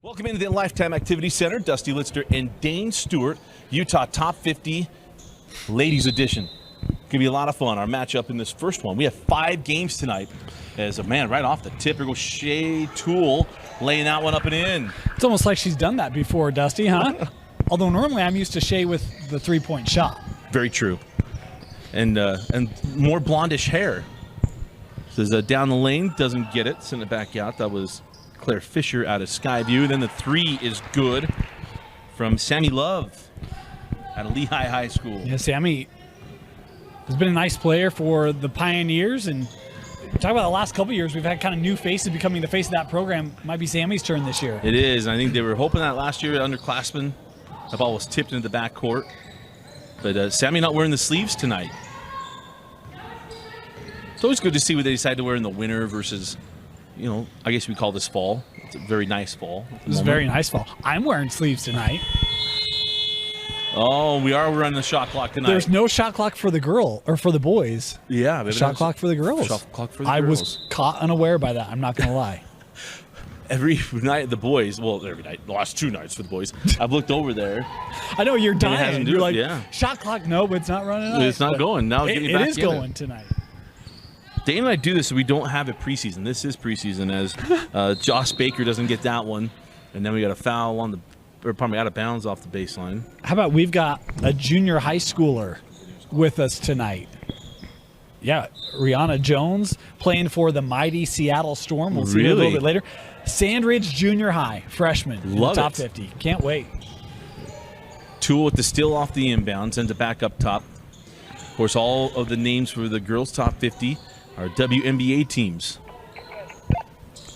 Welcome into the Lifetime Activity Center. Dusty Lister and Dane Stewart, Utah Top 50 Ladies Edition. Going to be a lot of fun. Our matchup in this first one. We have 5 games tonight. As a man, right off the tip, here goes Shea Toole laying that one up and in. It's almost like she's done that before, Dusty, huh? Although normally I'm used to Shea with the three-point shot. Very true. And more blondish hair. Says down the lane, doesn't get it, send it back out. That was Claire Fisher out of Skyview. Then the 3 is good from Sammy Love out of Lehigh High School. Yeah, Sammy has been a nice player for the Pioneers. And talk about the last couple of years, we've had kind of new faces becoming the face of that program. Might be Sammy's turn this year. It is. And I think they were hoping that last year, underclassmen. The ball was tipped into the backcourt. But Sammy not wearing the sleeves tonight. It's always good to see what they decide to wear in the winter versus, you know, I guess we call this fall. It's a very nice fall. It's a very nice fall. I'm wearing sleeves tonight. Oh, we are running the shot clock tonight. There's no shot clock for the girl or for the boys. Yeah, but shot clock for the girls. Shot clock for the I girls. was caught unaware by that. I'm not going to lie. Every night the boys, well, every night, the last 2 nights for the boys, I've looked over there. I know you're dying. You're like, yeah. Shot clock, no, but it's not running out. It's not going. Now it is going tonight. Dane and I do this so we don't have it preseason. This is preseason as Josh Baker doesn't get that one. And then we got a foul on the, or pardon me, out of bounds off the baseline. How about we've got a junior high schooler with us tonight? Yeah, Rihanna Jones playing for the mighty Seattle Storm. We'll see her a little bit later. Sandridge Junior High, freshman, in the top 50. Can't wait. Toole with the steal off the inbound, sends it back up top. Of course, all of the names for the girls' top 50 are WNBA teams.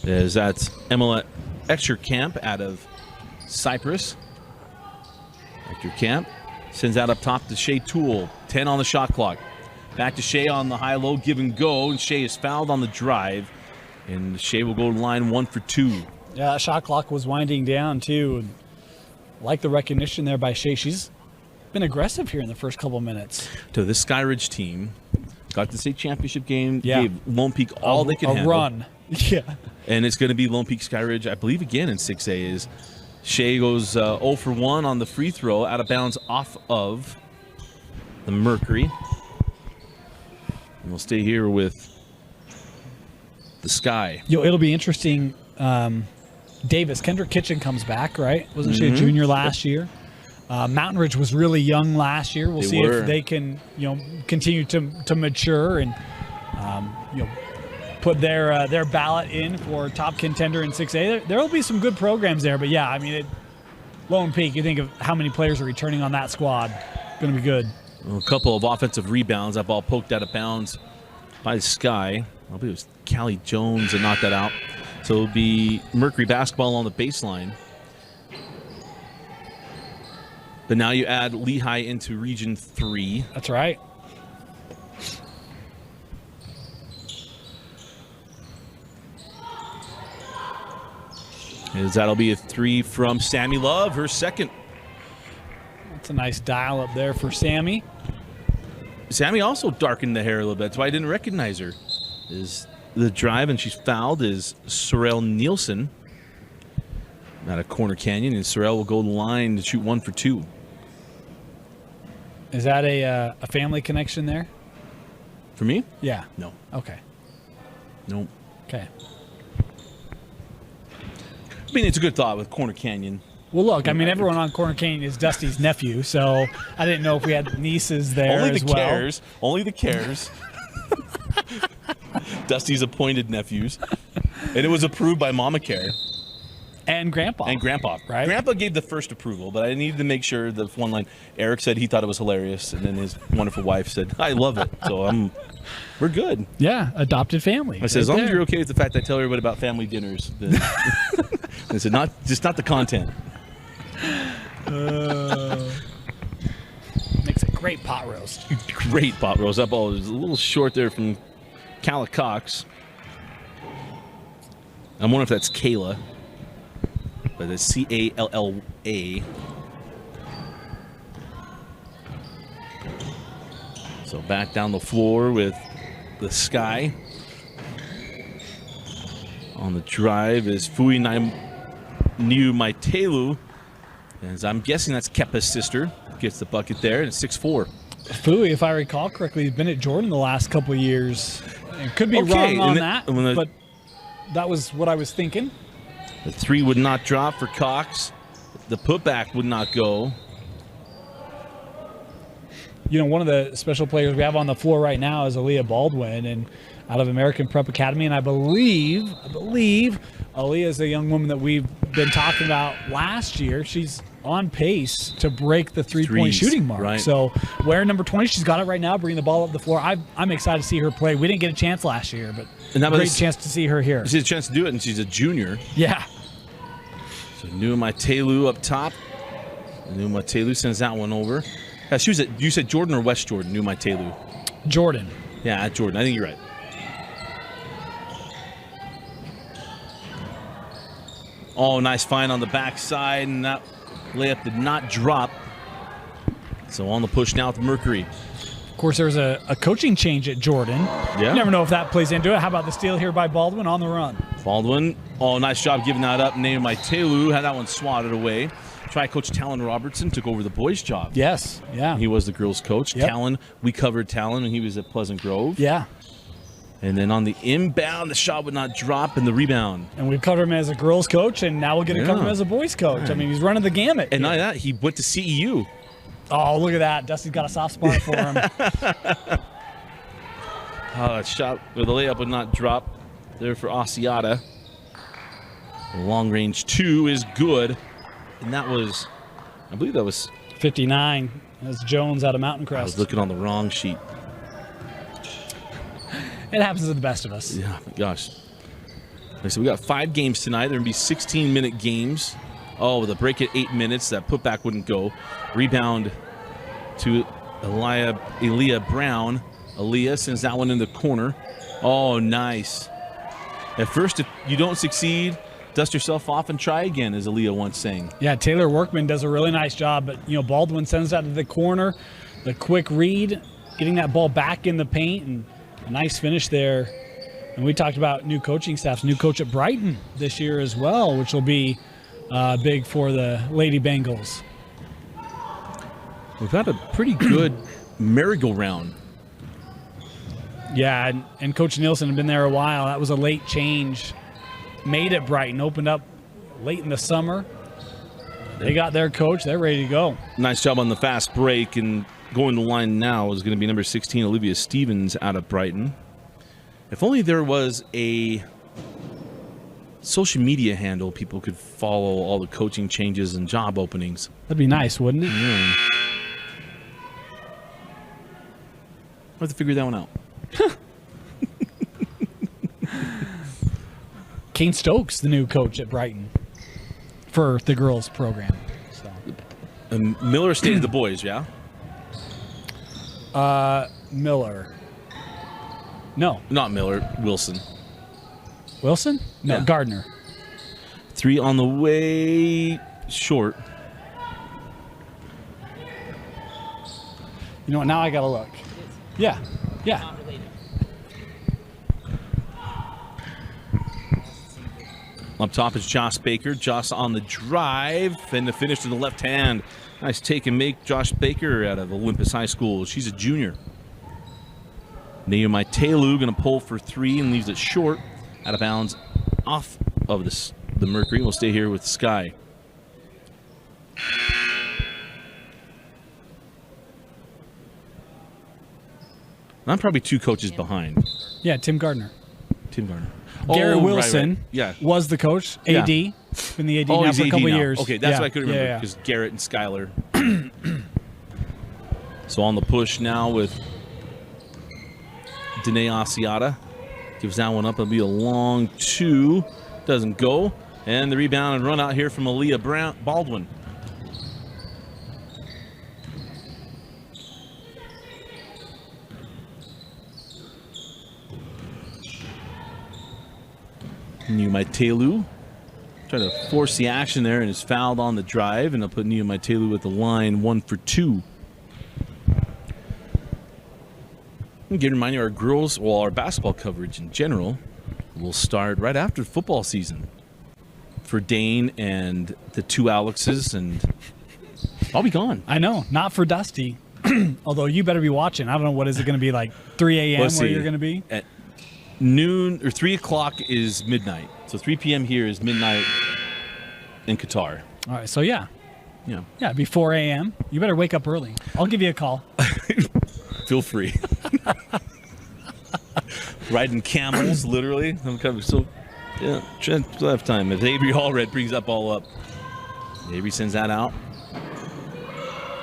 As that's Emma Exerkamp out of Cyprus. Exerkamp sends that up top to Shea Toole. 10 on the shot clock. Back to Shea on the high-low, give and go. And Shea is fouled on the drive. And Shea will go to line 1 for 2. Yeah, that shot clock was winding down, too. Like the recognition there by Shea. She's been aggressive here in the first couple minutes. To this Skyridge team. Got the state championship game. Yeah. Gave Lone Peak all they could handle. A run. Yeah. And it's going to be Lone Peak Skyridge, I believe, again in 6A. Is Shea goes 0 for 1 on the free throw, out of bounds off of the Mercury. And we'll stay here with the Sky. It'll be interesting. Davis, Kendrick Kitchen comes back, right? Wasn't she a junior last year? Mountain Ridge was really young last year. We'll see if they can, continue to mature and, put their ballot in for top contender in 6A. There will be some good programs there, but yeah, I mean, Lone Peak. You think of how many players are returning on that squad. Going to be good. A couple of offensive rebounds. That ball poked out of bounds by the Sky. I believe it was Callie Jones that knocked that out. So it'll be Mercury basketball on the baseline. But now you add Lehigh into Region 3. That's right. As that'll be a 3 from Sammy Love, her second. That's a nice dial up there for Sammy. Sammy also darkened the hair a little bit. That's why I didn't recognize her. Is the drive, and she's fouled, is Sorrel Nielsen out of Corner Canyon, and Sorrel will go to the line to shoot 1 for 2. Is that a family connection there? For me? Yeah. No. Okay. Nope. Okay. I mean, it's a good thought with Corner Canyon. Well, look, I mean, everyone on Corner Canyon is Dusty's nephew, so I didn't know if we had nieces there Only as the well. cares. Only the cares. Dusty's appointed nephews. And it was approved by Mama Care. And Grandpa. And Grandpa. Right? Grandpa gave the first approval, but I needed to make sure the one line. Eric said he thought it was hilarious, and then his wonderful wife said, I love it. So we're good. Yeah, adopted family. I said, as long as you're okay with the fact I tell everybody about family dinners, then I said, not the content. Makes a great pot roast. Great pot roast. That ball was a little short there from Calla Cox. I'm wondering if that's Kayla. But it's C-A-L-L-A. So back down the floor with the Sky. On the drive is Fui Niu Maitelu. As I'm guessing that's Kepa's sister. Gets the bucket there, and it's 6-4. Fui, if I recall correctly, has been at Jordan the last couple of years. It could be wrong on that, but that was what I was thinking. The three would not drop for Cox. The putback would not go. You know, one of the special players we have on the floor right now is Aaliyah Baldwin, and out of American Prep Academy. And I believe Aaliyah is a young woman that we've been talking about last year. She's on pace to break the three-point shooting mark. Right. So wearing number 20, she's got it right now, bringing the ball up the floor. I'm excited to see her play. We didn't get a chance last year, but great chance to see her here. She has a chance to do it, and she's a junior. Yeah. So Niu Maitelu up top. Niu Maitelu sends that one over. She was you said Jordan or West Jordan, Niu Maitelu? Jordan. Yeah, at Jordan. I think you're right. Oh, nice find on the backside, and that layup did not drop. So on the push now with Mercury. Of course, there was a coaching change at Jordan. Yeah. You never know if that plays into it. How about the steal here by Baldwin on the run? Baldwin, oh, nice job giving that up. Niu Maitelu had that one swatted away. Try Coach Talon Robertson took over the boys' job. Yes, yeah. He was the girls' coach. Yep. Talon, we covered Talon when he was at Pleasant Grove. Yeah. And then on the inbound, the shot would not drop, and the rebound. And we've covered him as a girls' coach, and now we'll get to cover him as a boys' coach. Right. I mean, he's running the gamut. And not that, he went to CEU. Oh, look at that. Dusty's got a soft spot for him. That shot with the layup would not drop there for Asiata. The long range two is good. And that was, I believe that was 59. That's Jones out of Mountain Crest. I was looking on the wrong sheet. It happens to the best of us. Yeah, my gosh. So we got 5 games tonight. There will be 16-minute games. Oh, with a break at 8 minutes, that putback wouldn't go. Rebound to Aaliyah Brown. Aaliyah sends that one in the corner. Oh, nice. At first, if you don't succeed, dust yourself off and try again, as Aaliyah once sang. Yeah, Taylor Workman does a really nice job, but Baldwin sends that to the corner. The quick read, getting that ball back in the paint, and a nice finish there. And we talked about new coaching staffs, new coach at Brighton this year as well, which will be big for the Lady Bengals. We've had a pretty good merry-go-round. Yeah, and Coach Nielsen had been there a while. That was a late change made at Brighton, opened up late in the summer. They got their coach. They're ready to go. Nice job on the fast break, and going to the line now is going to be number 16, Olivia Stevens out of Brighton. If only there was a social media handle people could follow all the coaching changes and job openings. That'd be nice, wouldn't it? Yeah. We'll have to figure that one out. Kane Stokes, the new coach at Brighton for the girls program. So. And Miller stayed at the boys, yeah? Miller. No. Not Miller, Wilson. Wilson? No, yeah. Gardner. 3 on the way, short. You know what, now I gotta look. Yeah, yeah. Up top is Josh Baker. Josh on the drive, and the finish to the left hand. Nice take and make. Josh Baker out of Olympus High School. She's a junior. Niu Maitelu going to pull for 3 and leaves it short. Out of bounds off of the Mercury. We'll stay here with Sky. I'm probably 2 coaches behind. Yeah, Tim Gardner. Garrett Wilson was the coach, AD. Yeah. Been the AD now for a couple years. Okay, that's what I could remember, because Garrett and Skylar. So on the push now with Danae Asiata. Gives that one up. It'll be a long 2. Doesn't go. And the rebound and run out here from Aaliyah Baldwin. Niu Maitelu trying to force the action there and is fouled on the drive, and they'll put Niu Maitelu at the line 1 for 2. Again, remind you, our girls, our basketball coverage in general will start right after football season. for Dane and the two Alexes, and I'll be gone. I know, not for Dusty. Although you better be watching. I don't know, what is it going to be, like 3 a.m. where you're going to be? At noon, or 3 o'clock is midnight. So 3 p.m. here is midnight in Qatar. All right, so yeah. Yeah. Yeah, it'd be 4 a.m. You better wake up early. I'll give you a call. Feel free. Riding camels, literally. I'm kind of still have time. If Avery Allred brings that ball up, Avery sends that out.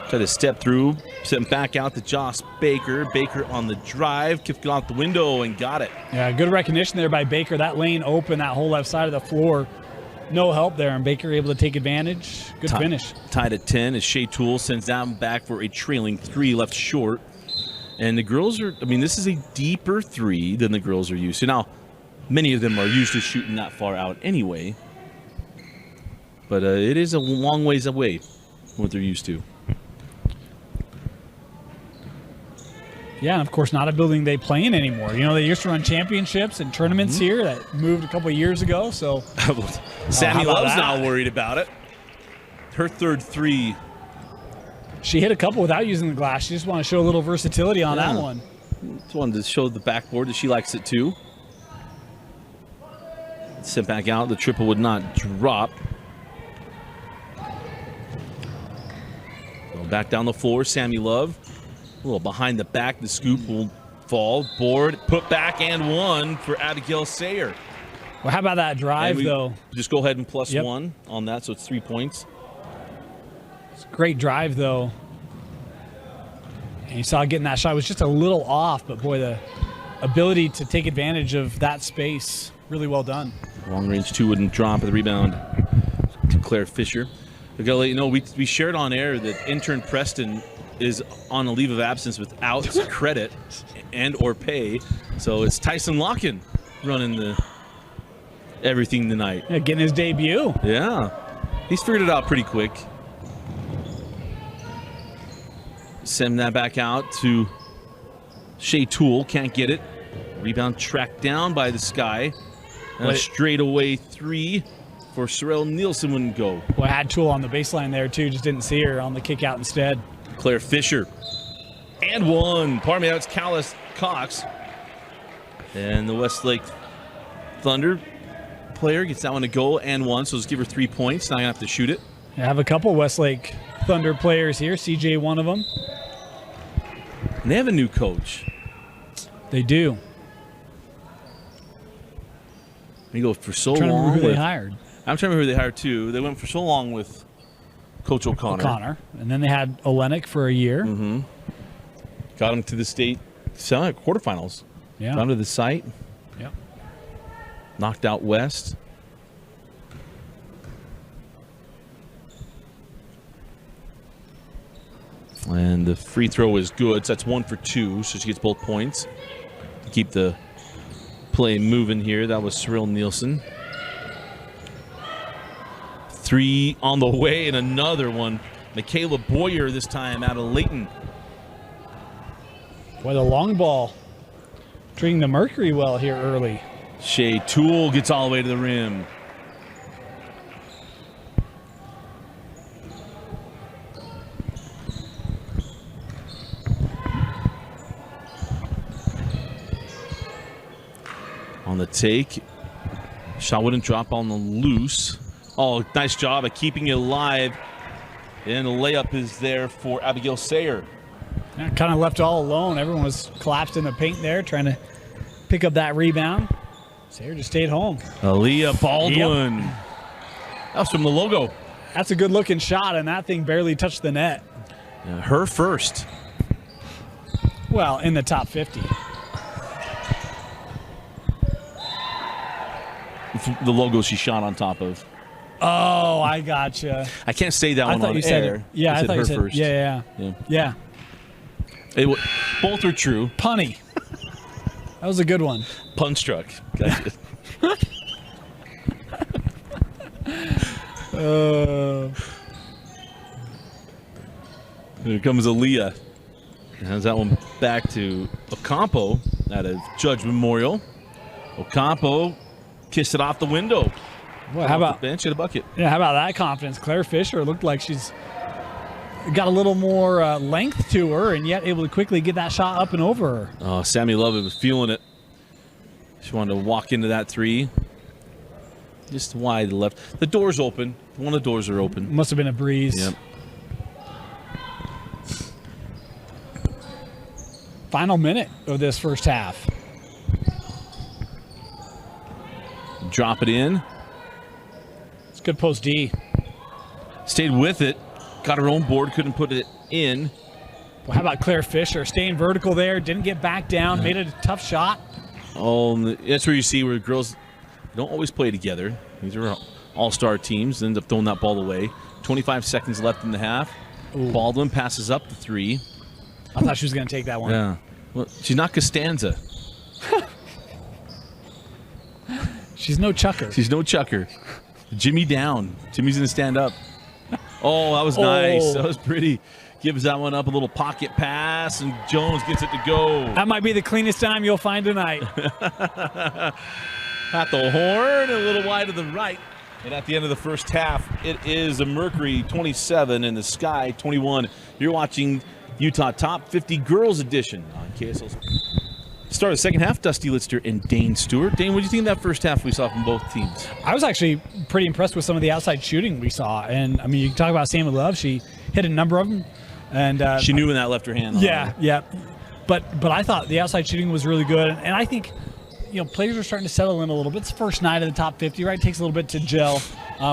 Try to step through, send back out to Josh Baker. Baker on the drive, kicked it out the window and got it. Yeah, good recognition there by Baker. That lane open, that whole left side of the floor. No help there, and Baker able to take advantage. Good finish. Tied at 10 as Shea Toole sends that back for a trailing 3 left short. And the girls are, this is a deeper 3 than the girls are used to. Now, many of them are used to shooting that far out anyway. But it is a long ways away from what they're used to. Yeah, and of course, not a building they play in anymore. You know, they used to run championships and tournaments here that moved a couple of years ago. So Sammy Love's not worried about it. Her third 3. She hit a couple without using the glass. She just wanted to show a little versatility on that one. Just wanted to show the backboard that she likes it too. Sent back out. The triple would not drop. Go back down the floor. Sammy Love. A little behind the back. The scoop will fall. Board, put back, and 1 for Abigail Sayer. Well, how about that drive, though? Just go ahead and plus 1 on that, so it's 3 points. It's a great drive, though. And you saw getting that shot was just a little off, but boy, the ability to take advantage of that space, really well done. Long range 2 wouldn't drop. The rebound to Claire Fisher. I gotta let you know, we shared on air that intern Preston is on a leave of absence without credit and or pay. So it's Tyson Locken running everything tonight. Yeah, getting his debut. Yeah. He's figured it out pretty quick. Send that back out to Shea Toole. Can't get it. Rebound tracked down by the Sky. And a straightaway 3 for Sorrel Nielsen wouldn't go. Well, I had Toole on the baseline there, too. Just didn't see her on the kick out instead. Claire Fisher. And 1. Pardon me, that's Callis Cox. And the Westlake Thunder player gets that one to go and 1. So let's give her 3 points. Now I have to shoot it. I have a couple Westlake Thunder players here. CJ, one of them. And they have a new coach. They do. They go for so long. I'm trying to remember who they hired. I'm trying to remember who they hired too. They went for so long with Coach O'Connor. And then they had Olenek for a year. Mm-hmm. Got him to the state quarterfinals. Yeah. Got him to the site. Yep. Knocked out West. And the free throw is good. So that's 1 for 2. So she gets both points to keep the play moving here. That was Cyril Nielsen. 3 on the way and another one. Michaela Boyer this time out of Layton. Boy, the long ball treating the Mercury well here early. Shea Toole gets all the way to the rim. On the take. Shot wouldn't drop on the loose. Oh, nice job of keeping it alive. And the layup is there for Abigail Sayer. Yeah, kind of left all alone. Everyone was collapsed in the paint there trying to pick up that rebound. Sayer just stayed home. Aaliyah Baldwin. Yep. That was from the logo. That's a good looking shot, and that thing barely touched the net. Yeah, her first. Well, in the top 50. The logo she shot on top of. Oh, I gotcha. I can't say that one on air. Said, yeah, I thought you said first. Yeah. Both are true. Punny. That was a good one. Pun struck. Gotcha. Here comes Aaliyah. Hands that one back to Ocampo out of Judge Memorial. Ocampo kissed it off the window. Well, how about bench at a bucket? Yeah, how about that confidence? Claire Fisher looked like she's got a little more length to her, and yet able to quickly get that shot up and over her. Oh, Sammy Love was feeling it. She wanted to walk into that three. Just wide left. The door's open. One of the doors are open. Must have been a breeze. Yep. Final minute of this first half. Drop it in. It's good post D. Stayed with it. Got her own board. Couldn't put it in. Well, how about Claire Fisher staying vertical there? Didn't get back down. Made it a tough shot. Oh, that's where you see where girls don't always play together. These are all-star teams. End up throwing that ball away. 25 seconds left in the half. Ooh. Baldwin passes up the three. I thought she was going to take that one. Yeah. Well, she's not Costanza. She's no chucker. She's no chucker. Jimmy down. Jimmy's going to stand up. Oh, that was nice. That was pretty. Gives that one up, a little pocket pass, and Jones gets it to go. That might be the cleanest time you'll find tonight. At the horn, a little wide to the right. And at the end of the first half, it is a Mercury 27 and the Sky 21. You're watching Utah Top 50 Girls Edition on KSL. Start of the second half, Dusty Litster and Dane Stewart. Dane, what do you think of that first half we saw from both teams? I was actually pretty impressed with some of the outside shooting we saw. And, I mean, you can talk about Sammy Love. She hit a number of them. And she knew when that left her hand on. Yeah. But I thought the outside shooting was really good. And I think, players are starting to settle in a little bit. It's the first night of the top 50, right? It takes a little bit to gel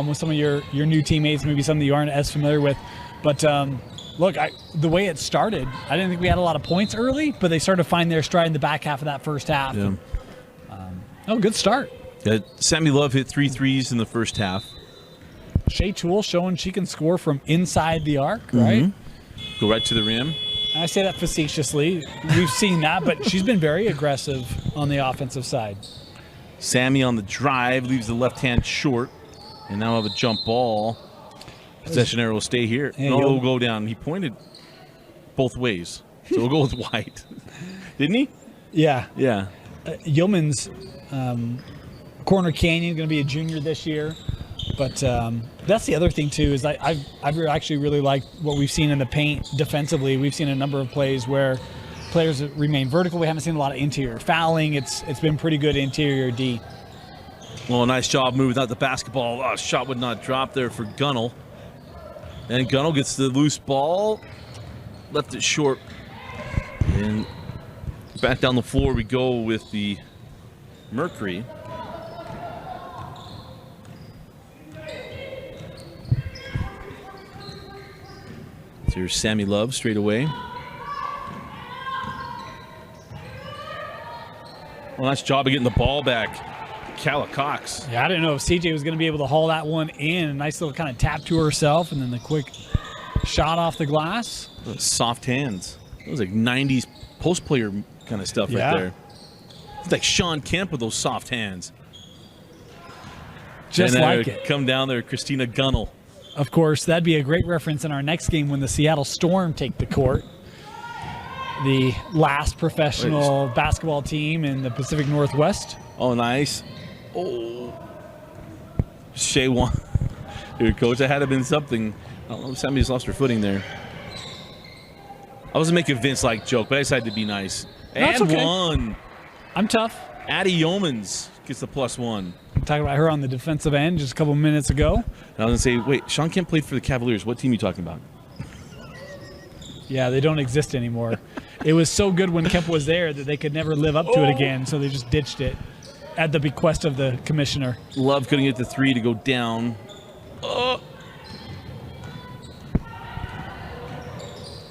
with some of your new teammates, maybe some that you aren't as familiar with. But, look, the way it started, I didn't think we had a lot of points early, but they started to find their stride in the back half of that first half. Yeah. Good start. Yeah, Sammy Love hit 3 threes in the first half. Shea Toole showing she can score from inside the arc, right? Go right to the rim. And I say that facetiously. We've seen that, but she's been very aggressive on the offensive side. Sammy on the drive leaves the left hand short, and now have a jump ball. Possession arrow will stay here. Hey, no, it'll go down. He pointed both ways, so we'll go with white. Didn't he? Yeah. Yeah. Yeoman's Corner Canyon going to be a junior this year. But that's the other thing, too, is I've actually really liked what we've seen in the paint defensively. We've seen a number of plays where players remain vertical. We haven't seen a lot of interior fouling. It's been pretty good interior D. Well, nice job moving out the basketball. Oh, shot would not drop there for Gunnell. And Gunnell gets the loose ball. Left it short. And back down the floor we go with the Mercury. Here's Sammy Love straight away. Well, nice job of getting the ball back. Calla Cox. Yeah, I didn't know if CJ was going to be able to haul that one in. A nice little kind of tap to herself, and then the quick shot off the glass. Those soft hands. That was like 90s post player kind of stuff right there. It's like Sean Kemp with those soft hands. Just and like it. Come down there, Christina Gunnell. Of course, that'd be a great reference in our next game when the Seattle Storm take the court. The last professional basketball team in the Pacific Northwest. Oh, nice. Oh. Shea won. Dude, coach, that had to have been something. I don't know if Sammy's lost her footing there. I wasn't making Vince like joke, but I decided to be nice. That's and okay. one. I'm tough. Addie Yeomans gets the +1. Talking about her on the defensive end just a couple minutes ago. And I was going to say, wait, Sean Kemp played for the Cavaliers. What team are you talking about? Yeah, they don't exist anymore. It was so good when Kemp was there that they could never live up to it again, so they just ditched it at the bequest of the commissioner. Love couldn't get the 3 to go down.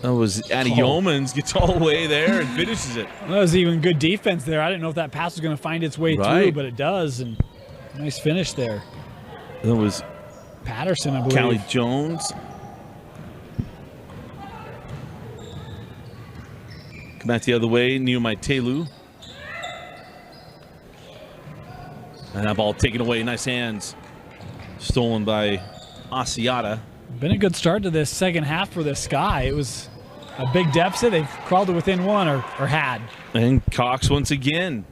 That was Addie Yeomans gets all the way there and finishes it. That was even good defense there. I didn't know if that pass was going to find its way through, but it does, and nice finish there. That was Patterson, I believe. Callie Jones. Come back the other way, Niumai Telu. And that ball taken away, nice hands. Stolen by Asiata. Been a good start to this second half for the Sky. It was a big deficit. They've crawled to within one or had. And Cox once again.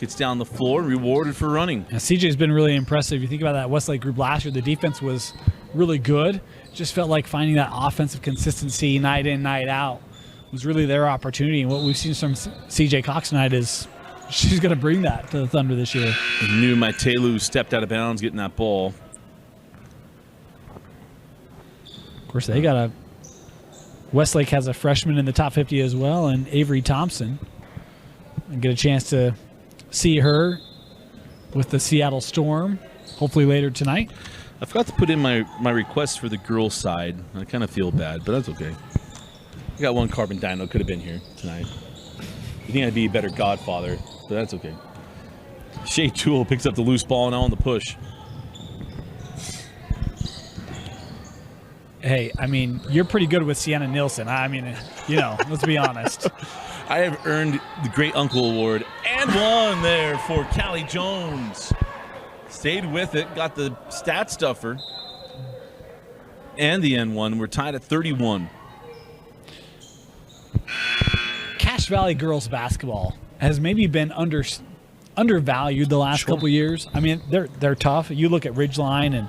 gets down the floor, rewarded for running. And CJ's been really impressive. You think about that Westlake group last year, the defense was really good. Just felt like finding that offensive consistency night in, night out was really their opportunity. And what we've seen from CJ Cox tonight is she's going to bring that to the Thunder this year. Knew Maitelu stepped out of bounds getting that ball. Of course, they got Westlake has a freshman in the top 50 as well, and Avery Thompson. And get a chance to see her with the Seattle Storm, hopefully later tonight. I forgot to put in my request for the girls' side. I kind of feel bad, but that's okay. I got one Carbon Dino could have been here tonight. You think I'd be a better godfather, but that's okay. Shea Toole picks up the loose ball now on the push. Hey, I mean, you're pretty good with Sienna Nielsen. I mean, let's be honest. I have earned the Great Uncle Award and one there for Callie Jones. Stayed with it, got the stat stuffer and the N1. We're tied at 31. Cache Valley girls basketball has maybe been undervalued the last couple years. I mean, they're tough. You look at Ridgeline and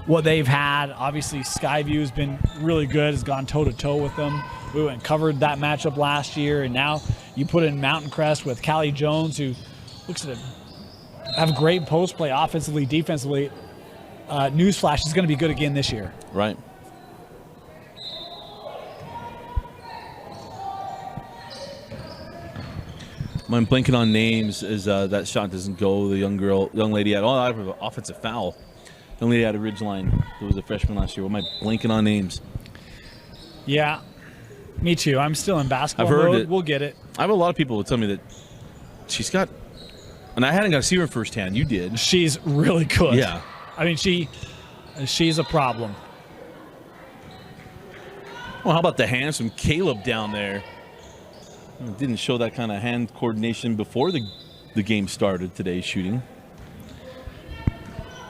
what they've had. Obviously, Skyview has been really good, has gone toe-to-toe with them. We went and covered that matchup last year, and now you put in Mountain Crest with Callie Jones, who looks to have great post play offensively, defensively. Newsflash is going to be good again this year. Right. I'm blanking on names as that shot doesn't go. The young lady had an offensive foul. Young lady out of Ridgeline who was a freshman last year. What am I blanking on names? Yeah, me too. I'm still in basketball I've heard mode. it. We'll get it. I have a lot of people who tell me that she's got, and I hadn't got to see her firsthand. You did. She's really good. Yeah. I mean, she's a problem. Well, how about the hands from Caleb down there? It didn't show that kind of hand coordination before the game started today shooting.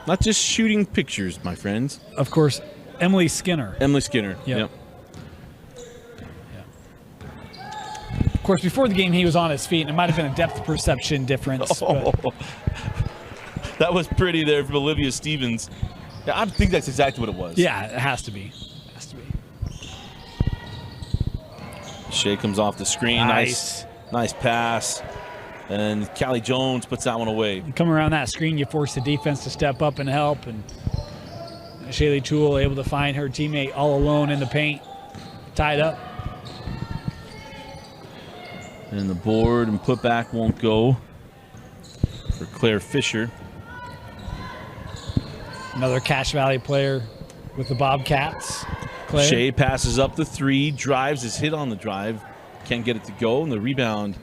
Not just shooting pictures, my friends. Of course, Emily Skinner. Yep. Of course, before the game, he was on his feet, and it might have been a depth perception difference. Oh, that was pretty there from Olivia Stevens. Yeah, I think that's exactly what it was. Yeah, it has to be. Shea comes off the screen. Nice pass. And Callie Jones puts that one away. You come around that screen, you force the defense to step up and help. And Shaylee Toole able to find her teammate all alone in the paint, tied up. And the board and putback won't go for Claire Fisher. Another Cache Valley player with the Bobcats. Claire. Shea passes up the three, drives, is hit on the drive. Can't get it to go, and the rebound.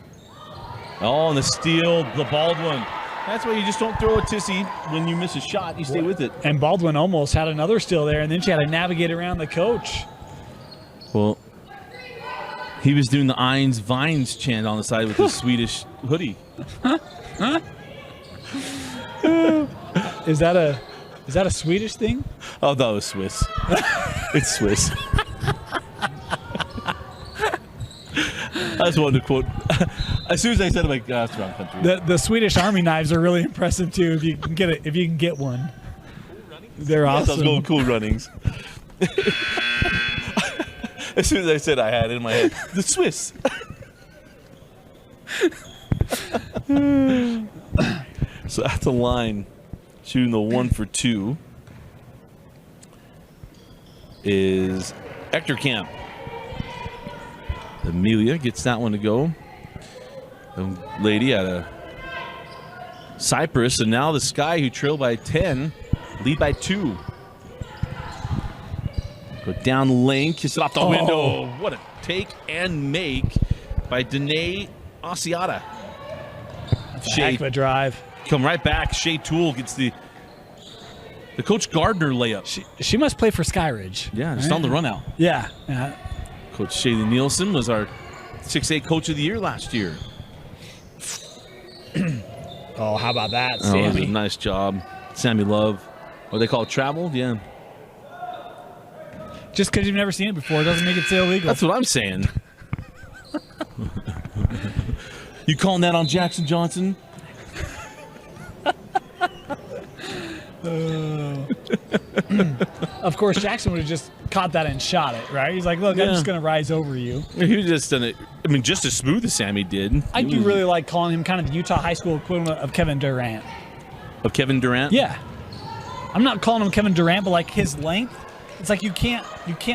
Oh, and the steal, the Baldwin. That's why you just don't throw a tissy when you miss a shot. You stay with it. And Baldwin almost had another steal there, and then she had to navigate around the coach. Well, he was doing the Eins Vines chant on the side with his Swedish hoodie. Is that a Swedish thing? Oh, that was Swiss. It's Swiss. I just wanted to quote. As soon as I said it, I'm like, that's the wrong country. The Swedish Army knives are really impressive too. If you can get it, if you can get one, they're awesome. Those going cool runnings. As soon as I said, I had it in my head the Swiss. So that's a line. Shooting the 1 for 2 is Hector Camp. Amelia gets that one to go. The lady out of Cyprus, and now the Sky, who trail by 10, lead by 2. Go down the lane, kiss it off the window. What a take and make by Danae Asiata. Heck of a drive. Come right back. Shea Toole gets the Coach Gardner layup. She must play for Skyridge. Yeah, just on the run out. Yeah. Coach Shaylee Nielsen was our 6A Coach of the Year last year. Oh, how about that, Sammy? Sammy? That was a nice job. Sammy Love. What they call it, travel? Yeah. Just because you've never seen it before doesn't make it say illegal. That's what I'm saying. You calling that on Jackson Johnson? Of course, Jackson would have just caught that and shot it, right? He's like, look, I'm just going to rise over you. He was just done it. I mean, just as smooth as Sammy did. I do really like calling him kind of the Utah high school equivalent of Kevin Durant. Of Kevin Durant? Yeah. I'm not calling him Kevin Durant, but like his length, it's like you can't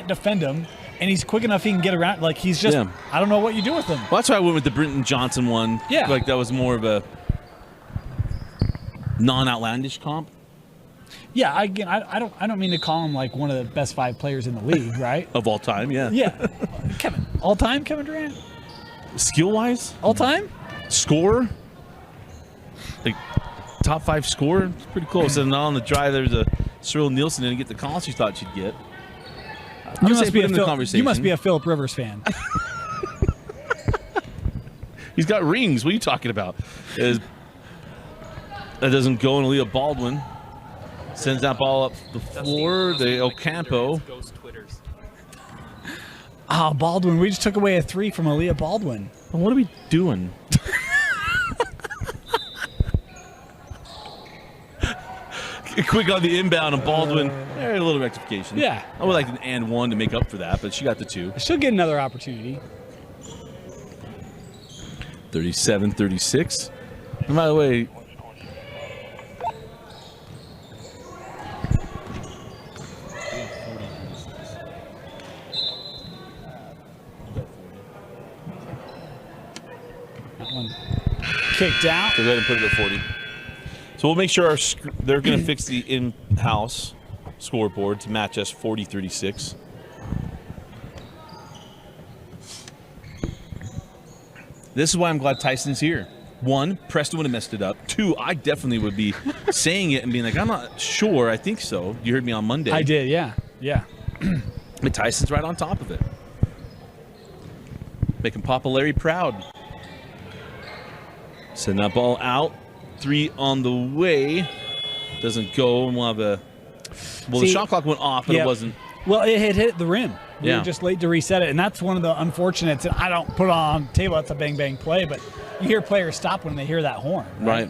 defend him, and he's quick enough he can get around. Like he's just, I don't know what you do with him. Well, that's why I went with the Brenton Johnson one. Yeah. Like that was more of a non-outlandish comp. Yeah, again, I don't mean to call him like one of the best 5 players in the league, right? Of all time, yeah. Yeah. Kevin, all time, Kevin Durant? Skill-wise? All time? Score? Like top 5 scorer? It's pretty close. And on the drive, there's a Cyril Nielsen didn't get the calls you thought you'd get. You must be a Phillip Rivers fan. He's got rings. What are you talking about? That doesn't go, and Aaliyah Baldwin sends that ball up the floor. The Ocampo. Baldwin. We just took away a 3 from Aaliyah Baldwin. Well, what are we doing? Quick on the inbound, and Baldwin. A little rectification. Yeah. I would like an and 1 to make up for that, but she got the 2. She'll get another opportunity. 37-36. And by the way, that one kicked out. go ahead and put it at 40. So we'll make sure they're going to fix the in-house scoreboard to match us 40-36. This is why I'm glad Tyson's here. 1, Preston would have messed it up. 2, I definitely would be saying it and being like, I'm not sure. I think so. You heard me on Monday. I did, yeah. But Tyson's right on top of it. Making Papa Larry proud. Send that ball out. 3 on the way. Doesn't go, and we'll have a... Well, the shot clock went off, but it wasn't... Well, it had hit the rim. We were just late to reset it, and that's one of the unfortunates. And I don't put it on the table. That's a bang-bang play, but you hear players stop when they hear that horn. Right?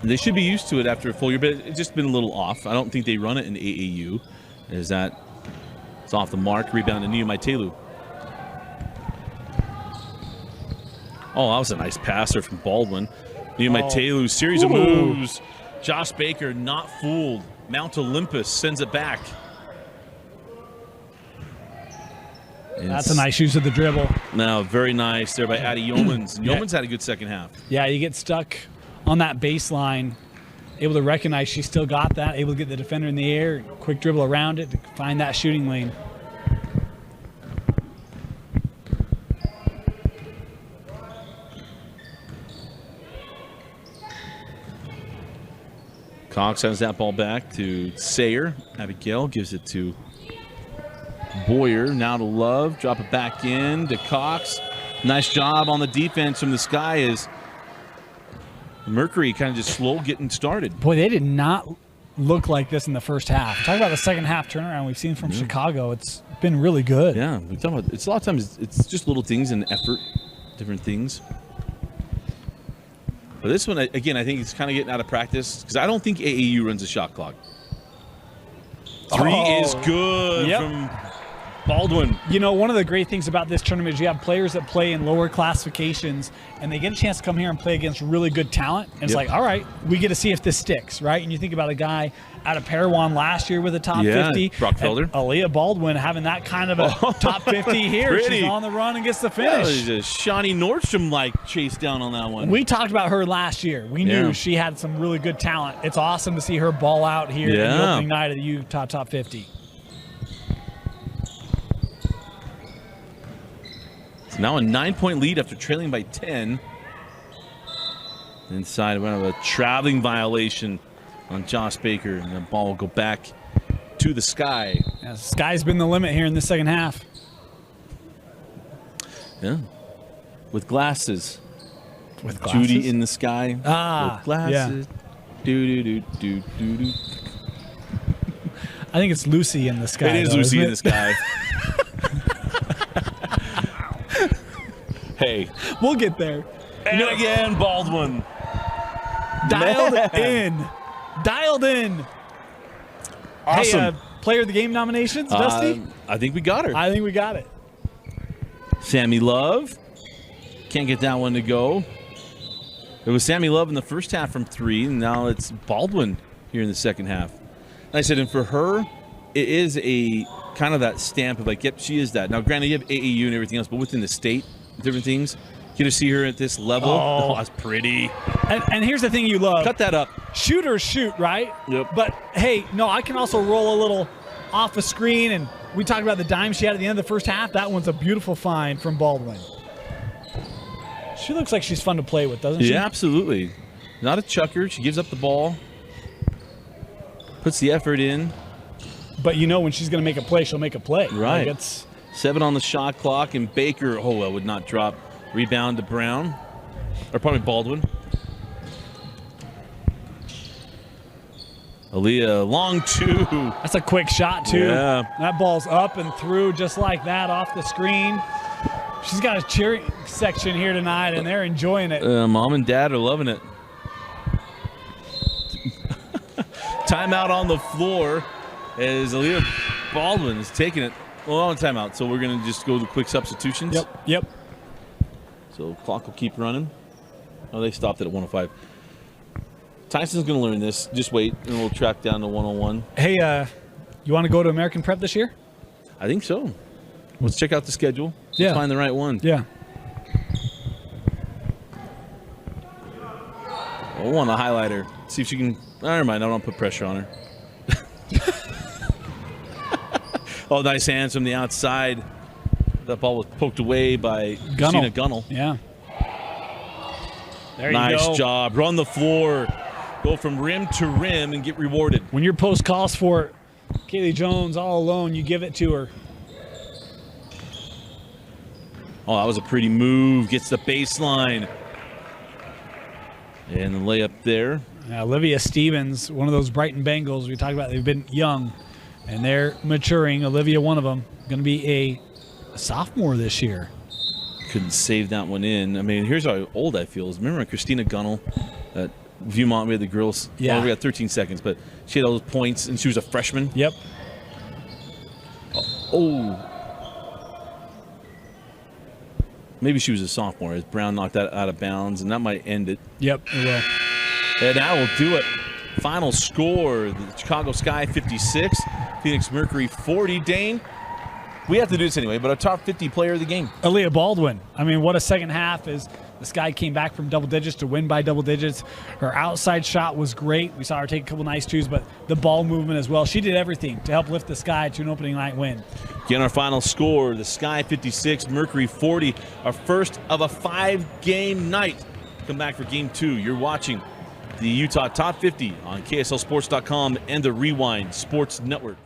They should be used to it after a full year, but it's just been a little off. I don't think they run it in AAU. It's off the mark. Rebound to Niumaitelu. Oh, that was a nice passer from Baldwin. Niumaitelu, series of moves. Josh Baker not fooled. Mount Olympus sends it back. That's a nice use of the dribble. No, very nice there by Addy Yeomans. And Yeomans had a good second half. Yeah, you get stuck on that baseline, able to recognize she still got that, able to get the defender in the air, quick dribble around it to find that shooting lane. Cox sends that ball back to Sayer. Abigail gives it to Boyer. Now to Love. Drop it back in to Cox. Nice job on the defense from the Sky as Mercury kind of just slow getting started. Boy, they did not look like this in the first half. Talk about the second half turnaround we've seen from Chicago. It's been really good. Yeah, we talk about it's a lot of times it's just little things and effort, different things. But this one, again, I think it's kind of getting out of practice because I don't think AAU runs a shot clock. 3 is good from Baldwin. You know, one of the great things about this tournament is you have players that play in lower classifications, and they get a chance to come here and play against really good talent. And it's like, all right, we get to see if this sticks, right? And you think about a guy out of Parowan last year with a top 50. Brockfelder. Aaliyah Baldwin having that kind of a top 50 here. She's on the run and gets the finish. A Shawnee Nordstrom-like chase down on that one. We talked about her last year. We knew she had some really good talent. It's awesome to see her ball out here in the opening night of the Utah Top 50. It's now a 9-point lead after trailing by 10. Inside, we have a traveling violation on Josh Baker, and the ball will go back to the Sky. Yeah, the Sky's been the limit here in the second half. Yeah, with glasses. With glasses? Judy in the Sky. With glasses. Do. I think it's Lucy in the Sky. It is Lucy in the Sky. Hey, we'll get there. And again, Baldwin. Dialed in. Dialed in. Awesome. Hey, player of the game nominations, Dusty? I think we got her. I think we got it. Sammy Love. Can't get that one to go. It was Sammy Love in the first half from 3, and now it's Baldwin here in the second half. And I said, and for her, it is a kind of that stamp of like, yep, she is that. Now, granted, you have AAU and everything else, but within the state, different things. Get to see her at this level. Oh, that's pretty. And here's the thing you love. Cut that up. Shooters shoot, right? Yep. But, hey, no, I can also roll a little off a screen, and we talked about the dime she had at the end of the first half. That one's a beautiful find from Baldwin. She looks like she's fun to play with, doesn't she? Yeah, absolutely. Not a chucker. She gives up the ball. Puts the effort in. But you know when she's going to make a play, she'll make a play. Right. Like it's 7 on the shot clock, and Baker, would not drop. Rebound to Brown. Or probably Baldwin. Aaliyah, long 2. That's a quick shot, too. Yeah. That ball's up and through just like that off the screen. She's got a cheering section here tonight, and they're enjoying it. Mom and Dad are loving it. Timeout on the floor as Aaliyah Baldwin is taking it. Well, on timeout, so we're going to just go to quick substitutions. Yep. So clock will keep running. Oh, they stopped it at 105. Tyson's going to learn this. Just wait, and we'll track down to 101. Hey, you want to go to American Prep this year? I think so. Let's check out the schedule. Yeah. Let's find the right one. Yeah. I want to highlight her. See if she can. Never mind. I don't put pressure on her. Oh, nice hands from the outside. That ball was poked away by Christina Gunnell. Yeah. There you go. Nice job. Run the floor. Go from rim to rim and get rewarded. When your post calls for Kaylee Jones all alone, you give it to her. Oh, that was a pretty move. Gets the baseline. And the layup there. Olivia Stevens, one of those Brighton Bengals we talked about. They've been young, and they're maturing. Olivia, one of them, going to be a sophomore this year. Couldn't save that one in. I mean, here's how old I feel. Remember Christina Gunnell at Viewmont? We had the girls. Yeah. Well, we got 13 seconds, but she had all those points, and she was a freshman. Yep. Oh. Maybe she was a sophomore as Brown knocked that out of bounds, and that might end it. Yep, it will. And that will do it. Final score, the Chicago Sky 56, Phoenix Mercury 40. Dane, we have to do this anyway, but our top 50 player of the game. Aaliyah Baldwin. I mean, what a second half is. The Sky came back from double digits to win by double digits. Her outside shot was great. We saw her take a couple nice twos, but the ball movement as well. She did everything to help lift the Sky to an opening night win. Again, our final score, the Sky 56, Mercury 40, our first of a 5-game night. Come back for game 2. You're watching the Utah Top 50 on KSLSports.com and the Rewind Sports Network.